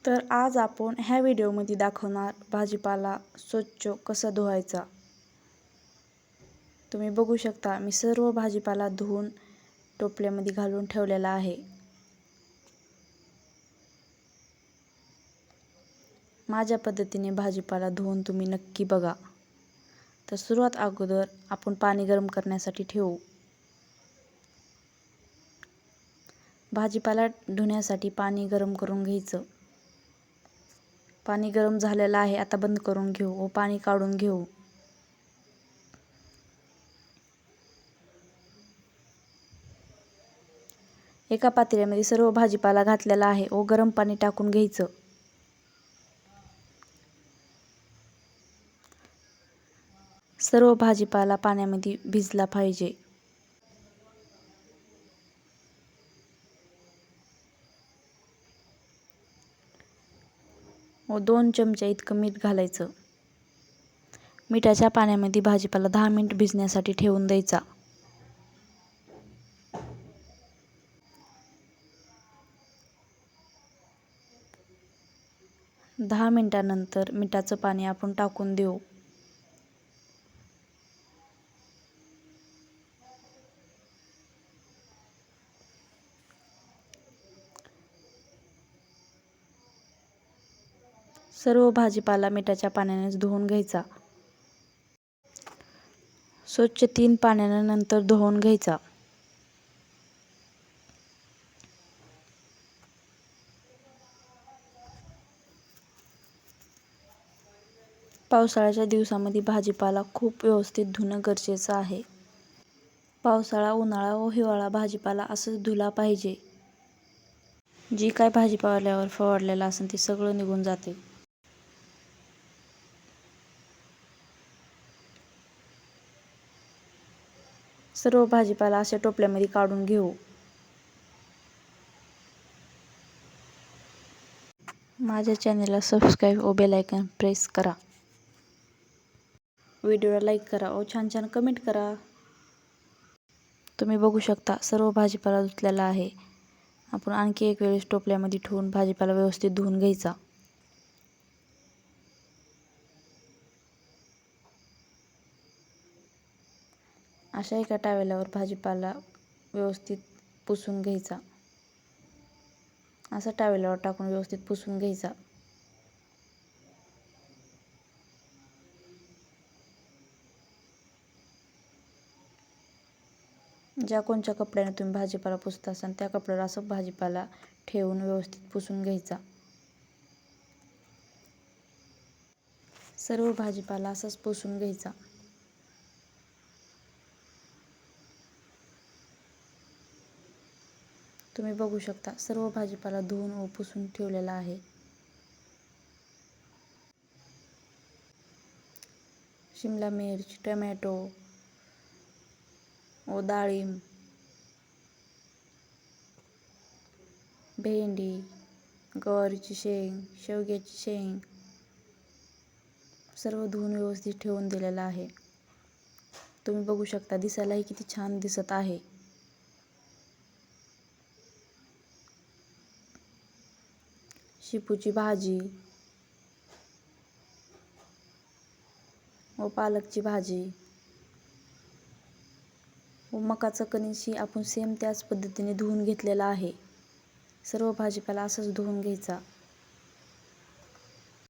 तर आज आपण ह्या व्हिडिओमध्ये दाखवणार भाजीपाला स्वच्छ कसा धुवायचा। तुम्ही बघू शकता मी सर्व भाजीपाला धुवून टोपल्यामध्ये घालून ठेवलेला आहे। माझ्या पद्धतीने भाजीपाला धुवून तुम्ही नक्की बघा। तर सुरुवात अगोदर आपण पाणी गरम करण्यासाठी ठेवू। भाजीपाला धुण्यासाठी पाणी गरम करून घ्यायचं। पाणी गरम झालेलं आहे, आता बंद करून घेऊ व पाणी काढून घेऊ। एका पातेल्यामध्ये सर्व भाजीपाला घातलेला आहे व गरम पाणी टाकून घ्यायचं। सर्व भाजीपाला पाण्यामध्ये भिजला पाहिजे। व 2 चमचे इतकं मीठ घालायचं। मिठाच्या पाण्यामध्ये भाजीपाला 10 मिनिट भिजण्यासाठी ठेवून द्यायचा। दहा मिनिटानंतर मिठाचं पाणी आपण टाकून देऊ। सर्व भाजीपाला मिठाच्या पाण्याने धुवून घ्यायचा। स्वच्छ 3 पाण्याने नंतर धुवून घ्यायचा। पावसाळ्याच्या दिवसामध्ये भाजीपाला खूप व्यवस्थित धुणं गरजेचं आहे। पावसाळा, उन्हाळा व हिवाळा भाजीपाला असंच धुला पाहिजे। जी काय भाजीपाल्यावर फवारलेलं असेल ते सगळं निघून जाते। सर्व भाजीपाला अशा टोपल्यामध्ये काढून घेऊ। माझ्या चॅनलला सबस्क्राईब व बेल आयकॉन प्रेस करा। व्हिडिओला लाईक करा व छान कमेंट करा। तुम्ही बघू शकता सर्व भाजीपाला धुतलेला आहे। आपण आणखी एक वेळेस टोपल्यामध्ये ठेवून भाजीपाला व्यवस्थित धुवून घ्यायचा। अशा एका टॉवेलवर भाजीपाला व्यवस्थित पुसून घ्यायचा। असा टॉवेलवर टाकून व्यवस्थित पुसून घ्यायचा। ज्या कोणत्या कपड्याने तुम्ही भाजीपाला पुसत असाल त्या कपड्यावर असं भाजीपाला ठेवून व्यवस्थित पुसून घ्यायचा। सर्व भाजीपाला असंच पुसून घ्यायचा। तुम्ही बघू शकता सर्व भाजीपाला धुवून व पुसून ठेवलेला आहे। शिमला मिर्च, टोमॅटो व डाळिंब, भेंडी, गवारीची शेंग, शेवग्याची शेंग सर्व धुवून व्यवस्थित ठेवून दिलेलं आहे। तुम्ही बघू शकता दिसायलाही किती छान दिसत आहे। शेपूची भाजी व पालकची भाजी व मकाचं कणीसही आपण सेम त्याच पद्धतीने धुवून घेतलेला आहे। सर्व भाजीपाला असंच धुवून घ्यायचा।